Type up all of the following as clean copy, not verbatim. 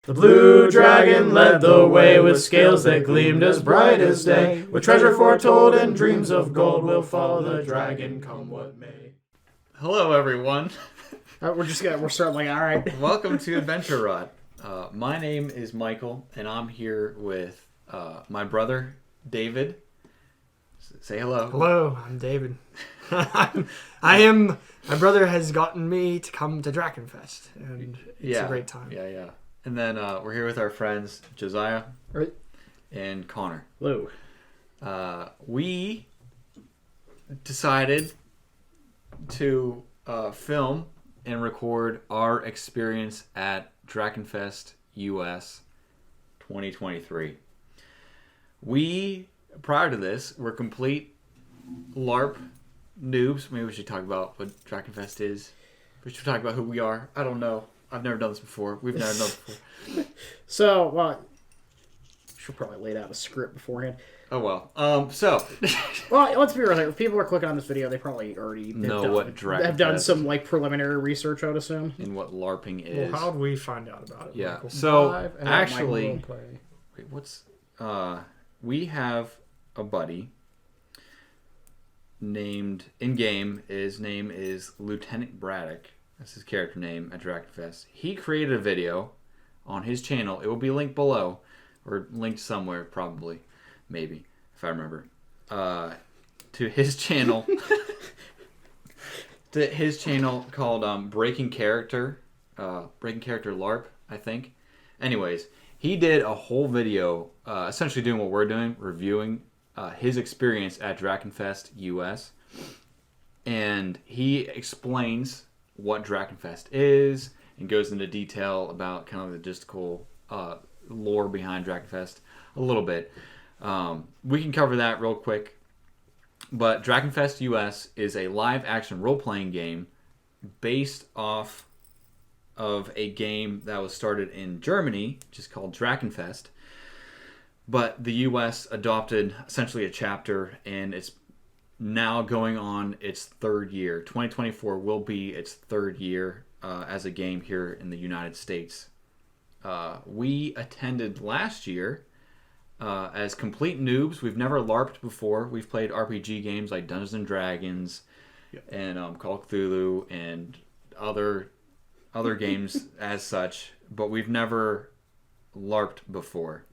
The blue dragon led the way with scales that gleamed as bright as day. With treasure foretold and dreams of gold, we'll follow the dragon come what may. Hello, everyone. We're starting like, all right. Welcome to Adventure Rod. My name is Michael, and I'm here with my brother, David. Say hello. Hello, I'm David. My brother has gotten me to come to Drachenfest, and it's a great time. Yeah. And then we're here with our friends, Josiah Right. and Connor. Hello. We decided to film and record our experience at Drachenfest US 2023. We, prior to this, were complete LARP noobs. Maybe we should talk about what Drachenfest is. We should talk about who we are. I don't know. I've never done this before. We've never done this before. So, should probably laid out a script beforehand. Oh, well. Well, let's be real. If people are clicking on this video, they probably already know what Drachenfest have done some preliminary research, I would assume. And what LARPing is. Well, how did we find out about it? Yeah. Michael? So, actually, we have a buddy named, in-game, his name is Lieutenant Braddock. That's his character name at Drachenfest. He created a video on his channel. It will be linked below, or linked somewhere, probably, maybe, if I remember, to his channel. To his channel called Breaking Character LARP, I think. Anyways, he did a whole video, essentially doing what we're doing, reviewing his experience at Drachenfest US, and he explains what Drachenfest is and goes into detail about kind of the logistical lore behind Drachenfest a little bit. We can cover that real quick, but Drachenfest US is a live action role-playing game based off of a game that was started in Germany, which is called Drachenfest. But the US adopted essentially a chapter, and it's now going on its third year. 2024 will be its third year as a game here in the United States. We attended last year as complete noobs. We've never LARPed before. We've played RPG games like Dungeons and Dragons and Call of Cthulhu and other games as such, but we've never LARPed before.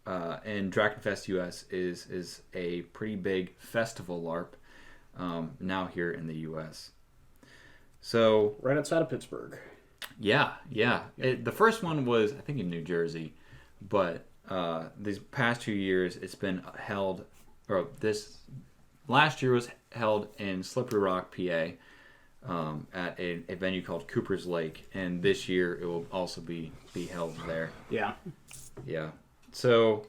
And Drachenfest US is a pretty big festival LARP now here in the US. So Right outside of Pittsburgh. Yeah. The first one was, I think, in New Jersey, but these past 2 years it's been held, or this last year was held in Slippery Rock, PA, at a venue called Cooper's Lake, and this year it will also be held there. Yeah. So,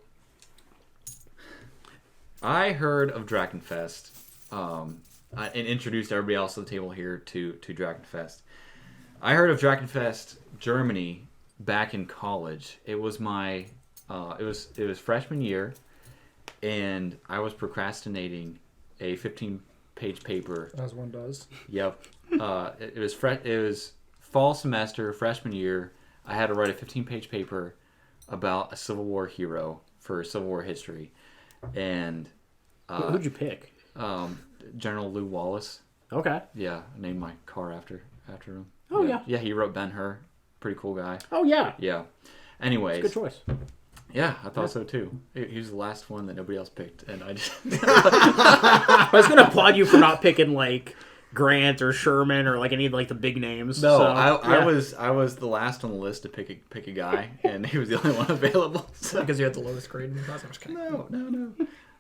I heard of Drachenfest and introduced everybody else to the table here to Drachenfest. I heard of Drachenfest Germany back in college. It was my it was freshman year, and I was procrastinating a 15-page paper. As one does. Yep. It was fall semester, freshman year. I had to write a 15-page paper about a Civil War hero for Civil War history, and who'd you pick? General Lew Wallace. Okay. Yeah, I named my car after him. Oh yeah. Yeah, he wrote Ben-Hur. Pretty cool guy. Oh yeah. Yeah. Anyways. Good choice. Yeah, I thought so too. He was the last one that nobody else picked, and I just. I was gonna applaud you for not picking Grant or Sherman or any of the big names. No, so, I was the last on the list to pick a guy, and he was the only one available. So. Because you had the lowest grade in the class. I'm just kidding. No,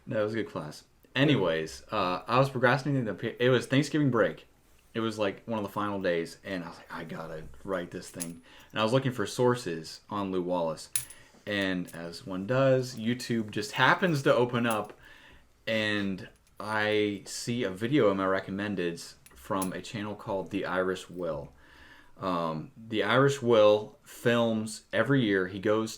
it was a good class. Anyways, I was procrastinating. It was Thanksgiving break. It was one of the final days, and I was like, I gotta write this thing. And I was looking for sources on Lew Wallace, and as one does, YouTube just happens to open up, and I see a video in my recommendeds from a channel called TheIrishWill. TheIrishWill films every year. He tries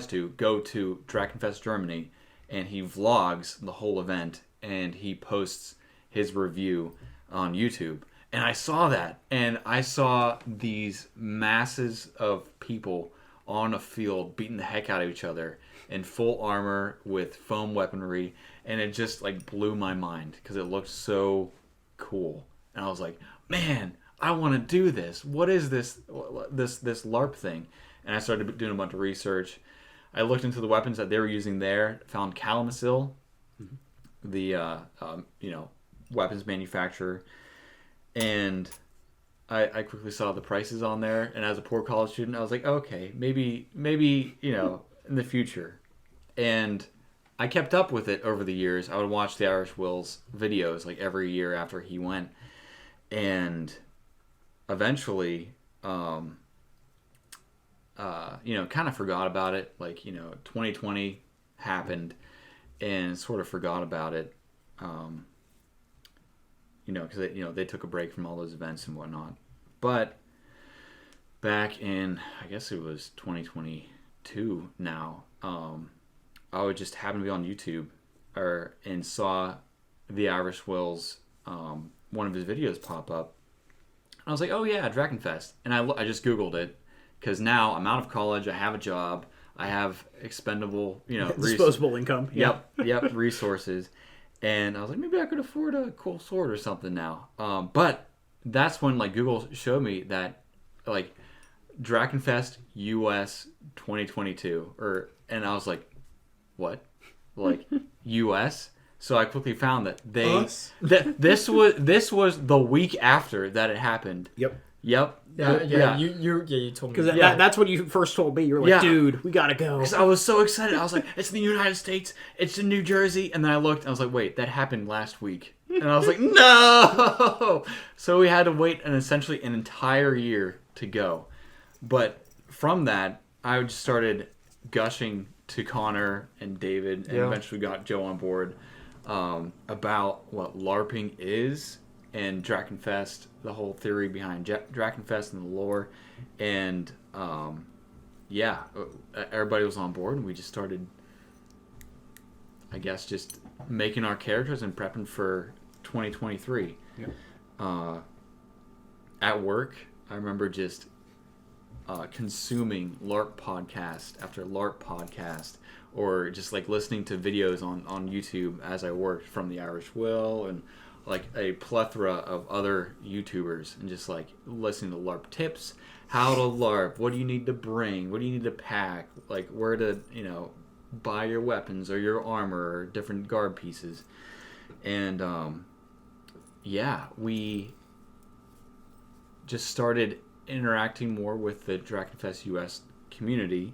to go to Drachenfest Germany, and he vlogs the whole event, and he posts his review on YouTube. And I saw that, and I saw these masses of people on a field beating the heck out of each other in full armor with foam weaponry, and it just like blew my mind because it looked so cool. And I was like, man, I want to do this. What is this LARP thing? And I started doing a bunch of research. I looked into the weapons that they were using there, found Calamasil, the weapons manufacturer, and I quickly saw the prices on there. And as a poor college student, I was like, okay, maybe in the future. And I kept up with it over the years. I would watch TheIrishWill's videos like every year after he went, and eventually, kind of forgot about it. Like 2020 happened, and sort of forgot about it. Because they took a break from all those events and whatnot. But back in, I guess it was 2022 now, I would just happen to be on YouTube and saw TheIrishWill's one of his videos pop up. And I was like, oh yeah, Drachenfest. And I just Googled it because now I'm out of college, I have a job, I have expendable, disposable income. Yep, resources. And I was like, maybe I could afford a cool sword or something now. But that's when Google showed me that Drachenfest US 2022, and I was like, what? US? So I quickly found that this was the week after that it happened. Yep. You told me. Because that's what you first told me. You were like, dude, we gotta go. Because I was so excited. I was like, it's in the United States. It's in New Jersey. And then I looked and I was like, wait, that happened last week. And I was like, no! So we had to wait essentially an entire year to go. But from that, I just started gushing to Connor and David, and eventually got Joe on board about what LARPing is, and Drachenfest, the whole theory behind Drachenfest and the lore. And everybody was on board, and we just started, I guess, just making our characters and prepping for 2023. Yep. At work, I remember just consuming LARP podcast after LARP podcast, or just listening to videos on YouTube as I worked from TheIrishWill and a plethora of other YouTubers, and just listening to LARP tips, how to LARP, what do you need to bring, what do you need to pack, where to buy your weapons or your armor or different guard pieces. And we just started interacting more with the Drachenfest US community.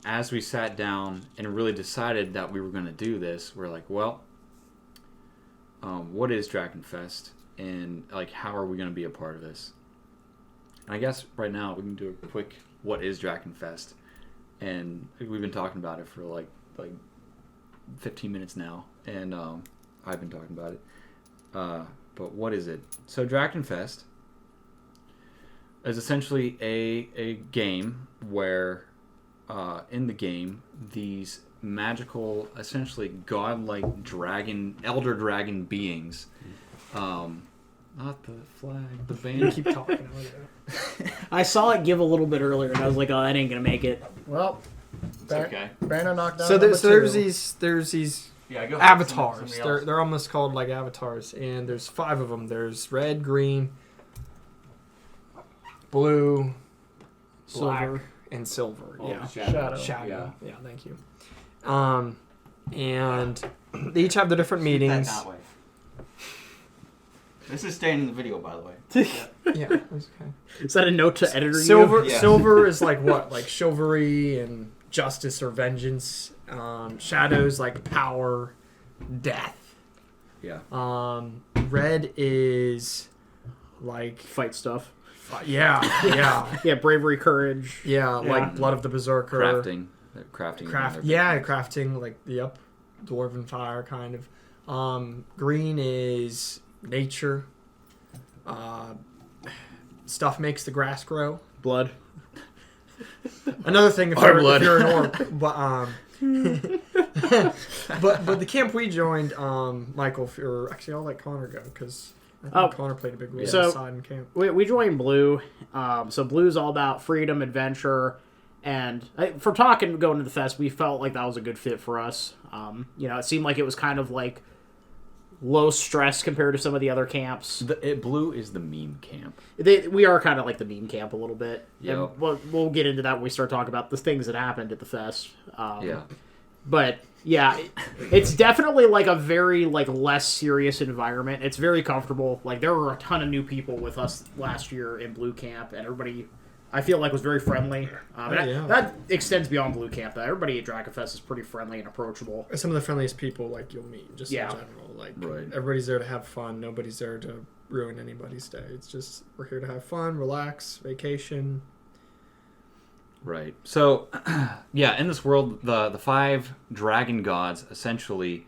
As we sat down and really decided that we were going to do this, we're like, well, what is Drachenfest, and how are we going to be a part of this? And I guess right now we can do a quick what is Drachenfest, and we've been talking about it for like 15 minutes now, and I've been talking about it. But what is it? So Drachenfest is essentially a game where in the game these magical, essentially godlike elder dragon beings, not the flag, the band. Keep talking. I saw it give a little bit earlier, and I was like, oh, that ain't gonna make it. Well, okay. Brandon knocked down. So there's two. these Yeah, go avatars. They're almost called avatars, and there's 5 of them. There's red, green, blue, Silver. black, and silver. Oh, Shadow. Shadow. Yeah, thank you. And they each have their different meetings. That way. This is staying in the video, by the way. Yeah, that's okay. Is that a note to editor? Silver, Yeah. silver is what? Chivalry and justice or vengeance. Shadows power, death. Yeah. Red is Fight stuff. yeah. Yeah, bravery, courage. Yeah, Yeah. Blood of the Berserker. Crafting. Crafting, Dwarven Fire, kind of. Green is nature. Stuff makes the grass grow. Blood. Another thing if you're an orc. But the camp we joined, Michael, actually I'll let Connor go, because I think Connor played a big role So- inside in camp. We joined Blue. So Blue's all about freedom, adventure, and from talking going to the fest, we felt like that was a good fit for us. It seemed like it was kind of like low stress compared to some of the other camps. Blue is the meme camp. We are kind of like the meme camp a little bit. Yeah. And we'll get into that when we start talking about the things that happened at the fest. Yeah. But yeah, it's definitely like a very like less serious environment. It's very comfortable. Like there were a ton of new people with us last year in Blue Camp, and everybody I feel like was very friendly. That extends beyond Blue Camp. Though. Everybody at Dragonfest is pretty friendly and approachable. Some of the friendliest people like you'll meet just in general. Like everybody's there to have fun. Nobody's there to ruin anybody's day. It's just we're here to have fun, relax, vacation. Right. So, yeah, in this world, the 5 dragon gods essentially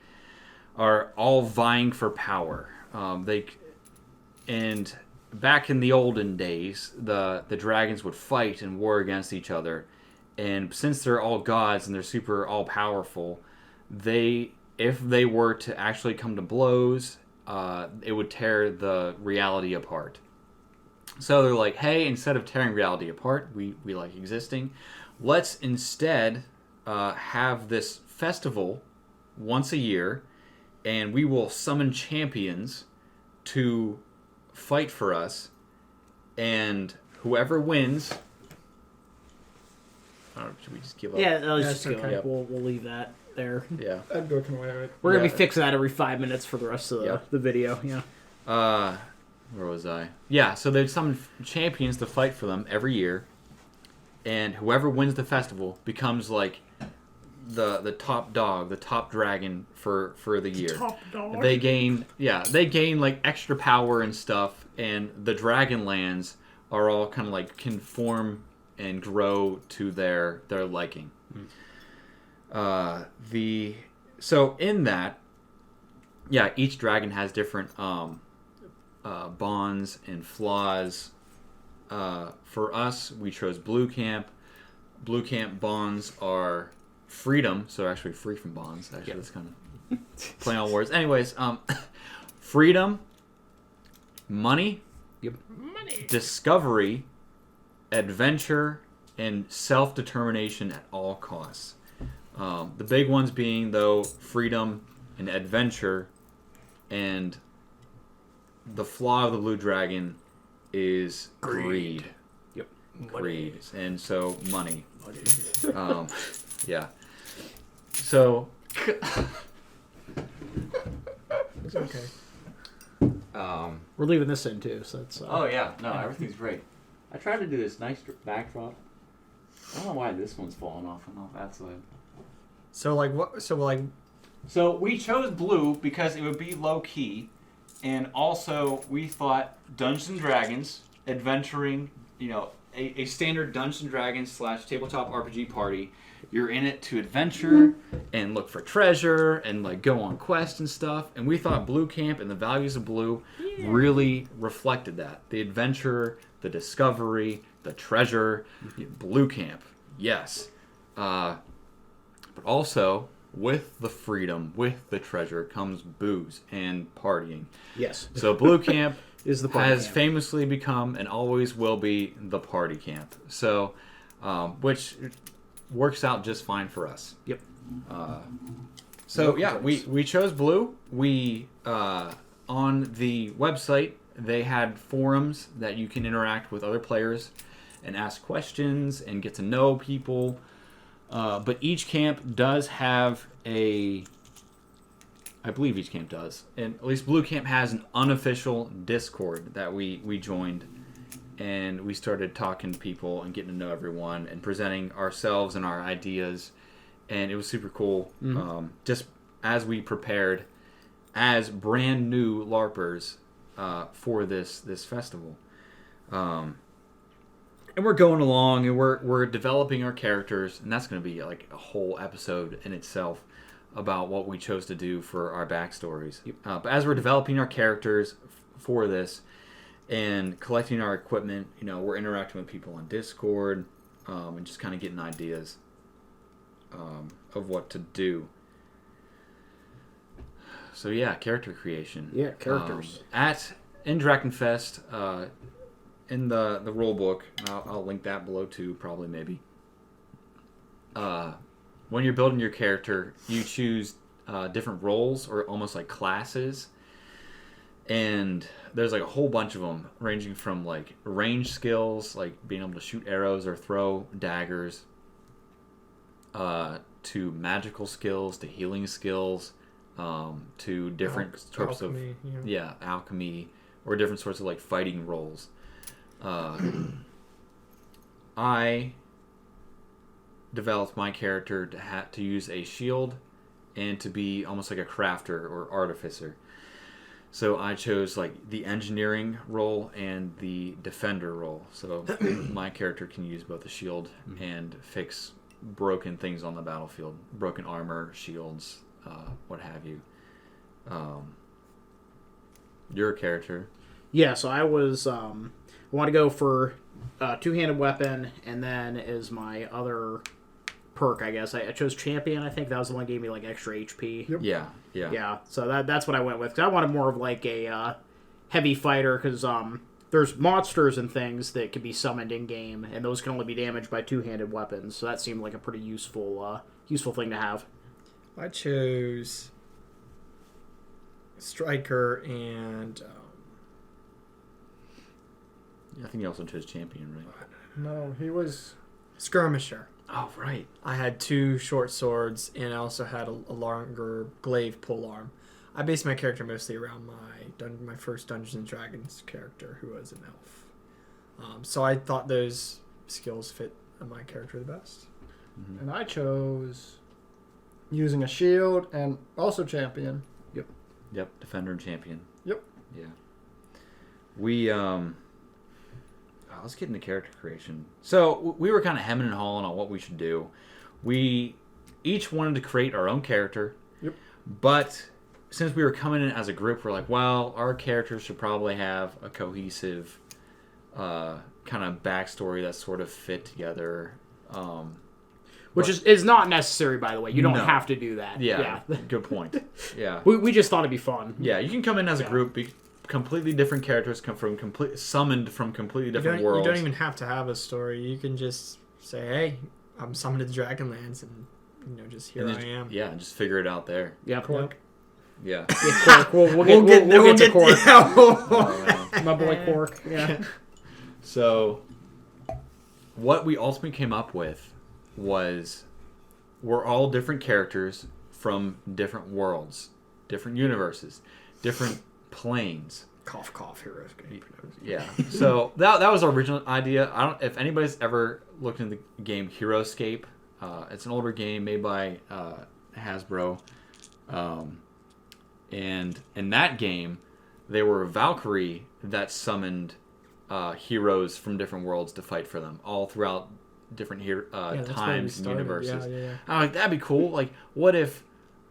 are all vying for power. And back in the olden days, the dragons would fight and war against each other. And since they're all gods and they're super all powerful, if they were to actually come to blows, it would tear the reality apart. So they're like, hey, instead of tearing reality apart, we like existing. Let's instead have this festival once a year, and we will summon champions to fight for us. And whoever wins... should we just give up? Yeah, let's just go. okay. We'll leave that there. Yeah. I'd go away with it. We're going to be fixing that every 5 minutes for the rest of the video. Yeah. Where was I? Yeah, so they summon champions to fight for them every year, and whoever wins the festival becomes like the top dog, the top dragon for the year. Top dog. They gain like extra power and stuff, and the dragon lands are all kind of like conform and grow to their liking. So in that, each dragon has different bonds and flaws. For us, we chose Blue Camp. Blue Camp bonds are freedom, so actually free from bonds. Actually, that's kind of playing on words. Anyways, freedom, money, discovery, adventure, and self-determination at all costs. The big ones being, though, freedom and adventure, and the flaw of the blue dragon is greed. Yep. Greed. And so money. Yeah. So It's okay. We're leaving this in too, so that's. Oh yeah, no, everything's great. I tried to do this nice backdrop. I don't know why this one's falling off and off that side. So like what? So we chose blue because it would be low key, and also we thought Dungeons and Dragons, adventuring, a standard Dungeons and Dragons / tabletop RPG party. You're in it to adventure and look for treasure and like go on quests and stuff. And we thought Blue Camp and the values of Blue really reflected that. The adventure, the discovery, the treasure, Blue Camp, yes. But also, with the freedom, with the treasure, comes booze and partying. Yes. So Blue Camp is the party has camp. famously become and always will be the party camp. So, which works out just fine for us. Yep. So yeah, we chose blue. We on the website they had forums that you can interact with other players and ask questions and get to know people. But each camp does have I believe each camp does, and at least Blue Camp has an unofficial Discord that we joined, and we started talking to people and getting to know everyone and presenting ourselves and our ideas, and it was super cool. Just as we prepared as brand new LARPers for this festival. And we're going along, and we're developing our characters, and that's going to be like a whole episode in itself about what we chose to do for our backstories. But as we're developing our characters for this and collecting our equipment, we're interacting with people on Discord and just kind of getting ideas of what to do. So yeah, character creation. Yeah, characters. At in Drachenfest, in the rule book, I'll link that below too, probably maybe. When you're building your character, you choose different roles or almost like classes, and there's like a whole bunch of them, ranging from like range skills, like being able to shoot arrows or throw daggers, to magical skills, to healing skills, to different sorts alchemy, of alchemy, or different sorts of like fighting roles. I developed my character to use a shield and to be almost like a crafter or artificer. So I chose like the engineering role and the defender role. So my character can use both the shield and fix broken things on the battlefield, broken armor, shields, what have you. Your character. Yeah, so I was I want to go for two-handed weapon, and then as my other perk, I guess I chose champion. I think that was the one that gave me like extra HP. Yep. Yeah. So that's what I went with. 'Cause I wanted more of like a heavy fighter, because there's monsters and things that can be summoned in game, and those can only be damaged by two-handed weapons. So that seemed like a pretty useful thing to have. I chose striker and I think you also chose champion, right? No, he was... skirmisher. Oh, right. I had 2 short swords, and I also had a longer glaive polearm. I based my character mostly around my first Dungeons and Dragons character, who was an elf. So I thought those skills fit my character the best. Mm-hmm. And I chose using a shield and also champion. Yep, defender and champion. Yep. Yeah. We let's get into character creation. So we were kind of hemming and hawing on what we should do. We each wanted to create our own character. Yep. But since we were coming in as a group, we're like, well, our characters should probably have a cohesive kind of backstory that sort of fit together. Which is not necessary, by the way. You don't No. have to do that. Yeah. Good point. Yeah. We just thought it'd be fun. Yeah, you can come in as a group, be completely different characters, come from summoned from completely different worlds. You don't even have to have a story. You can just say, "Hey, I'm summoned to the Dragonlands," and just here I am. Yeah, just figure it out there. Yeah, Cork. Yeah. Cork. We'll get to Cork. Oh, My boy Cork. Yeah. So, what we ultimately came up with was we're all different characters from different worlds, different universes, different planes. Cough, cough, heroes. Yeah. So that was our original idea. I don't if anybody's ever looked into the game Heroescape. It's an older game made by Hasbro. And in that game, they were a Valkyrie that summoned heroes from different worlds to fight for them, all throughout different times and universes. Yeah. I'm like, that'd be cool. Like, what if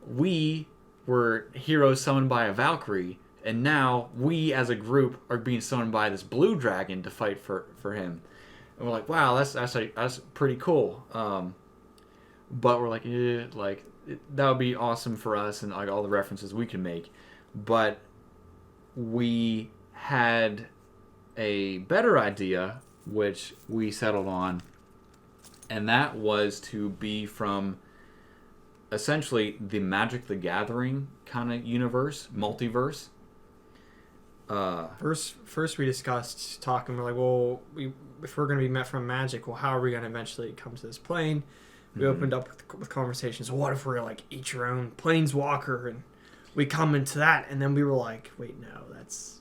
we were heroes summoned by a Valkyrie, and now we as a group are being summoned by this blue dragon to fight for him? And we're like, wow, that's pretty cool. But we're like, that would be awesome for us and like all the references we can make. But we had a better idea, which we settled on, and that was to be from essentially the Magic the Gathering kind of universe, multiverse. First we discussed talking. We're like, well, if we're going to be met from Magic, well, how are we going to eventually come to this plane? We opened up with conversations. Well, what if we're like each your own planeswalker, and we come into that, and then we were like, wait, no, that's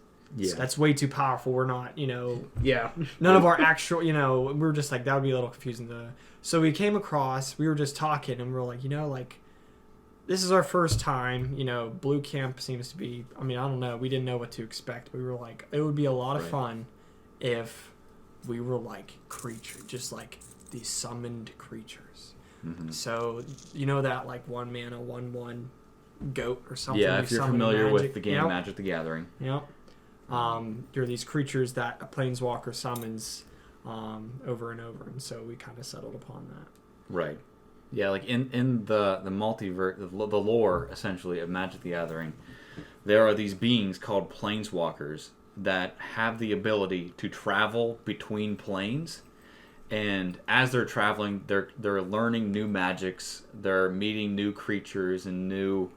way too powerful. We're not, Yeah. none of our actual, we were just like, that would be a little confusing. So we came across, we were just talking, and we were like, this is our first time, Blue Camp seems to be, I don't know, we didn't know what to expect. We were like, it would be a lot of fun if we were like creatures, just like these summoned creatures. Mm-hmm. So, that like 1 mana, 1/1 goat or something. Yeah, if you're familiar with the game Yep. Magic the Gathering. Yep. You're these creatures that a planeswalker summons over and over, and so we kind of settled upon that. Right. Yeah, like in the multiverse, the lore essentially of Magic the Gathering, there are these beings called planeswalkers that have the ability to travel between planes. And as they're traveling, they're learning new magics. They're meeting new creatures and new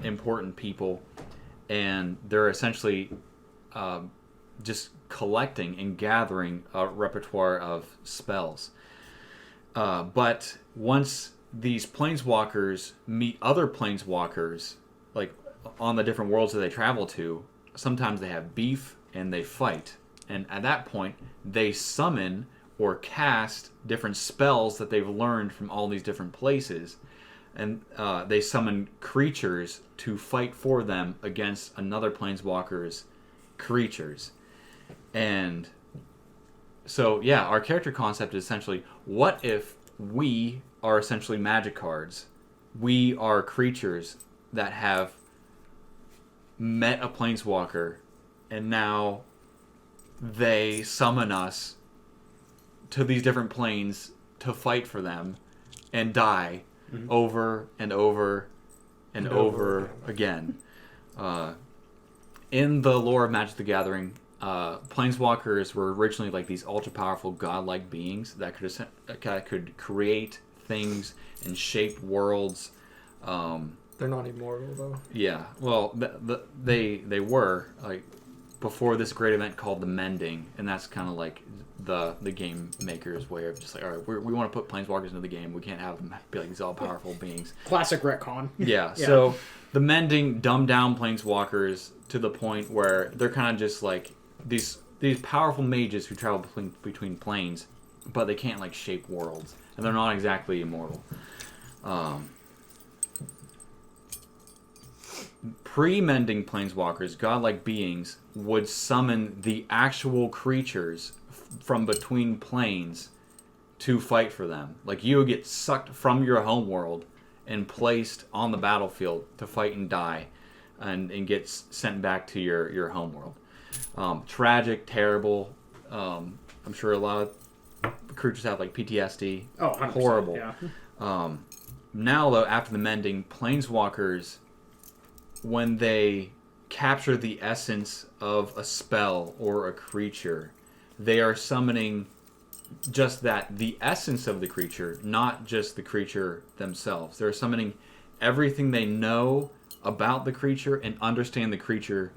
important people, and they're essentially just collecting and gathering a repertoire of spells. But once these planeswalkers meet other planeswalkers, like on the different worlds that they travel to, sometimes they have beef and they fight. And at that point, they summon or cast different spells that they've learned from all these different places. And they summon creatures to fight for them against another planeswalker's creatures. And so, yeah, our character concept is essentially, what if we are essentially magic cards? We are creatures that have met a planeswalker, and now they summon us to these different planes to fight for them and die over and over and over again. In the lore of Magic the Gathering, planeswalkers were originally like these ultra-powerful godlike beings that could create things and shape worlds. They're not immortal though. Yeah, well, they were like before this great event called the Mending, and that's kind of like the game maker's way of just like, all right, we want to put planeswalkers into the game. We can't have them be like these all-powerful beings. Classic retcon. Yeah, so the Mending dumbed down planeswalkers to the point where they're kind of just like these powerful mages who travel between planes, but they can't like shape worlds, and they're not exactly immortal. Pre-Mending planeswalkers, godlike beings, would summon the actual creatures from between planes to fight for them. Like, you would get sucked from your homeworld and placed on the battlefield to fight and die, and get sent back to your homeworld. Tragic, terrible. I'm sure a lot of creatures have like PTSD. Oh, 100%, horrible. Yeah. Now, though, after the Mending, planeswalkers, when they capture the essence of a spell or a creature, they are summoning just that, the essence of the creature, not just the creature themselves. They're summoning everything they know about the creature and understand the creature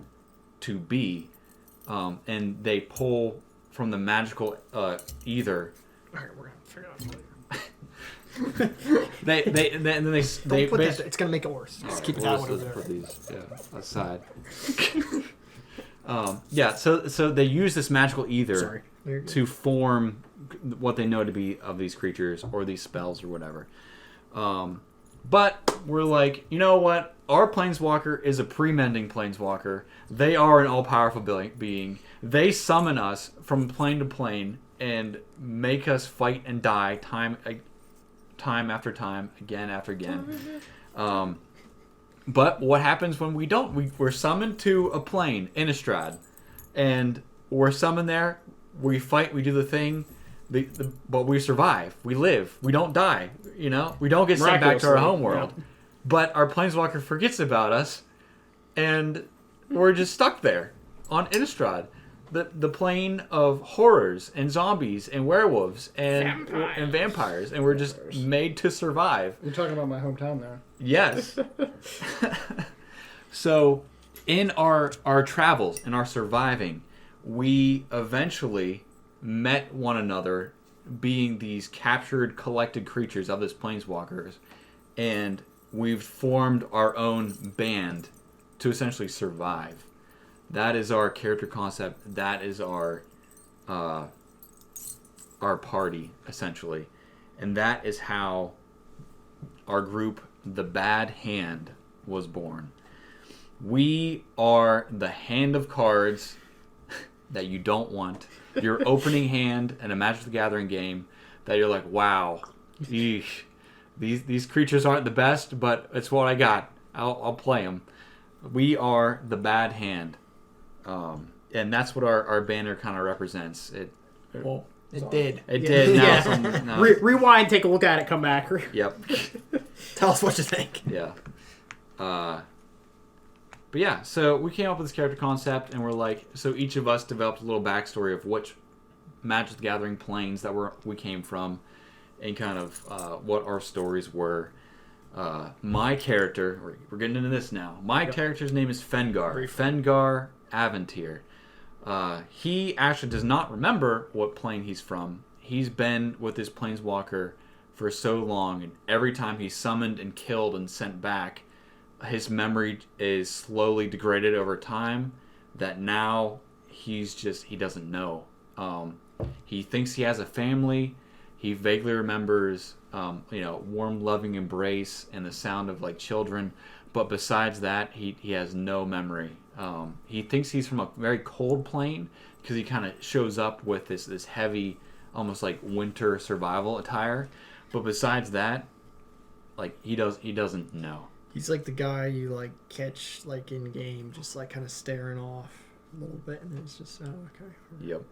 to be, and they pull from the magical ether. All right, we're gonna figure it out later. They Don't put that. It's gonna make it worse. Just keep that one over there. Put these aside. So they use this magical ether to form what they know to be of these creatures or these spells or whatever. But we're like, you know what? Our planeswalker is a pre-Mending planeswalker. They are an all-powerful being. They summon us from plane to plane and make us fight and die time after time, again after again. But what happens when we don't? We're summoned to a plane, Innistrad, and we're summoned there. We fight. We do the thing. But we survive. We live. We don't die. You know, we don't get sent back to our home world. Yeah. But our planeswalker forgets about us, and we're just stuck there on Innistrad, the plane of horrors and zombies and werewolves and vampires, and we're just made to survive. You're talking about my hometown there. Yes. So, in our travels and our surviving, we eventually met one another, being these captured, collected creatures of this planeswalkers, and we've formed our own band to essentially survive. That is our character concept. That is our party, essentially. And that is how our group, The Bad Hand, was born. We are the hand of cards that you don't want. Your opening hand in a Magic the Gathering game that you're like, wow, eesh, these creatures aren't the best, but it's what I got. I'll play them. We are the Bad Hand. And that's what our banner kind of represents. It did. It did. Now Yeah. it's on, now Rewind, take a look at it, come back. Yep. Tell us what you think. Yeah. But But yeah, so we came up with this character concept, and we're like, so each of us developed a little backstory of which Magic the Gathering planes that we came from, and kind of what our stories were. My character, we're getting into this now. My character's name is Fengar. Fengar Aventir. He actually does not remember what plane he's from. He's been with this planeswalker for so long, and every time he's summoned and killed and sent back, his memory is slowly degraded over time, that now he doesn't know. He thinks he has a family. He vaguely remembers, warm, loving embrace and the sound of like children. But besides that, he has no memory. He thinks he's from a very cold plane because he kind of shows up with this heavy, almost like winter survival attire. But besides that, like he doesn't know. He's like the guy you like catch like in game, just like kind of staring off a little bit, and it's just okay. Yep,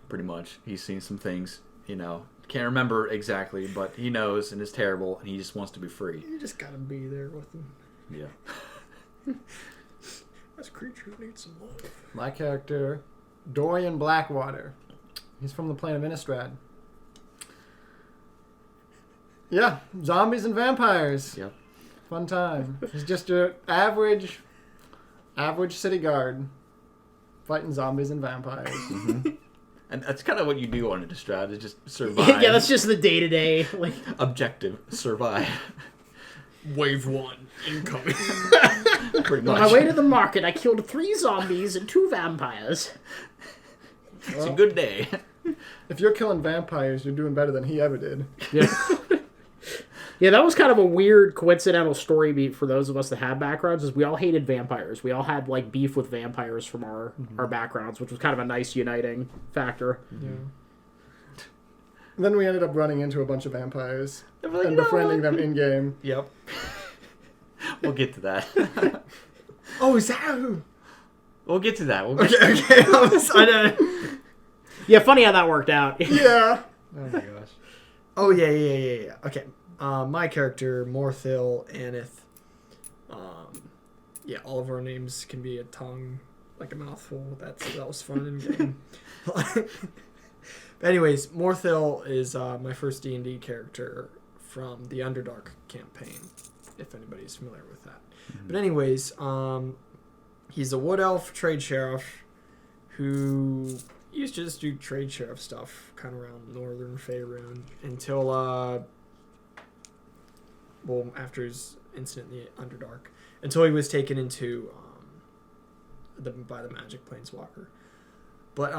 pretty much. He's seen some things, can't remember exactly, but he knows, and it's terrible, and he just wants to be free. You just gotta be there with him. Yeah. This creature needs some love. My character, Dorian Blackwater. He's from the plane of Innistrad. Yeah, zombies and vampires. Yep. Fun time. He's just your average city guard fighting zombies and vampires. Mm-hmm. And that's kind of what you do on Innistrad, is just survive. Yeah, that's just the day-to-day. Like Objective, survive. Wave 1 incoming. Pretty on much. my way to the market, I killed 3 zombies and 2 vampires. It's a good day. If you're killing vampires, you're doing better than he ever did. Yeah. Yeah, that was kind of a weird coincidental story beat for those of us that have backgrounds, is we all hated vampires. We all had like beef with vampires from our backgrounds, which was kind of a nice uniting factor. Yeah. And then we ended up running into a bunch of vampires and befriending them in-game. Yep. We'll get to that. Oh, is that who? We'll get to that. Okay. I know. Yeah, funny how that worked out. Yeah. Oh my gosh. Oh, yeah. Okay. My character, Morthil Aneth. All of our names can be a tongue, like a mouthful. That was fun in game. But anyways, Morthil is my first D&D character from the Underdark campaign, if anybody's familiar with that. Mm-hmm. But anyways, he's a wood elf trade sheriff who used to just do trade sheriff stuff kind of around northern Faerun until after his incident in the Underdark, until he was taken into by the Magic Planeswalker. But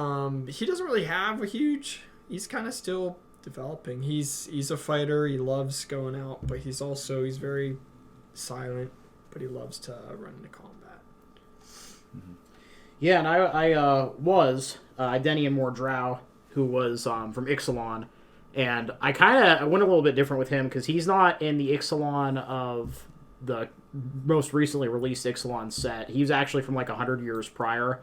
he doesn't really have a huge. He's kind of still developing. He's a fighter. He loves going out, but he's very silent. But he loves to run into combat. Mm-hmm. Yeah, and I was Denian Mordrow, who was from Ixalan. And I went a little bit different with him because he's not in the Ixalan of the most recently released Ixalan set. He's actually from like 100 years prior.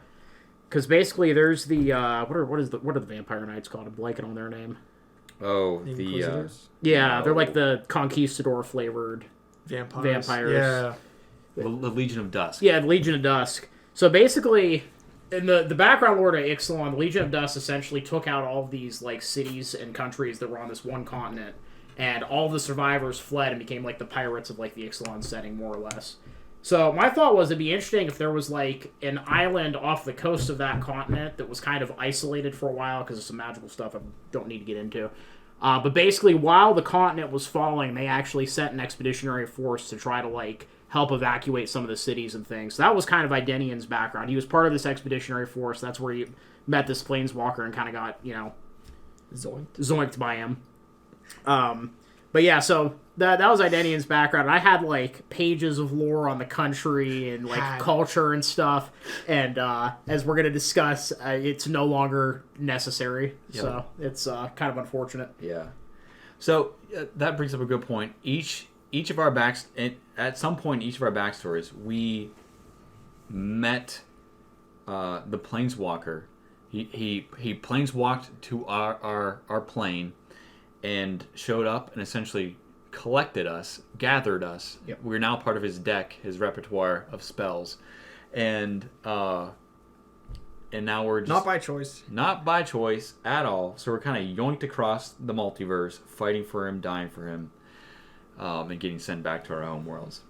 Because basically there's the what are the Vampire Knights called? I'm blanking on their name. Oh, The Inquisitors? Yeah, No. they're like the conquistador flavored vampires. Yeah. The Legion of Dusk. Yeah, the Legion of Dusk. So basically, in the background lore to Ixalan, the Legion of Dusk essentially took out all of these like cities and countries that were on this one continent, and all the survivors fled and became like the pirates of like the Ixalan setting, more or less. So my thought was it'd be interesting if there was like an island off the coast of that continent that was kind of isolated for a while because of some magical stuff I don't need to get into. But basically, while the continent was falling, they actually sent an expeditionary force to try to like help evacuate some of the cities and things. So that was kind of Idenian's background. He was part of this expeditionary force. That's where he met this planeswalker and kind of got, zoinked by him. But yeah, so that was Idenian's background. I had like pages of lore on the country and like culture and stuff. And as we're going to discuss, it's no longer necessary. Yep. So it's kind of unfortunate. Yeah. So that brings up a good point. Each of our at some point in each of our backstories, we met the planeswalker. He planeswalked to our plane and showed up and essentially collected us, gathered us. Yep. We're now part of his deck, his repertoire of spells. and now we're just Not by choice. not by choice at all. So we're kind of yoinked across the multiverse, fighting for him, dying for him, and getting sent back to our home worlds.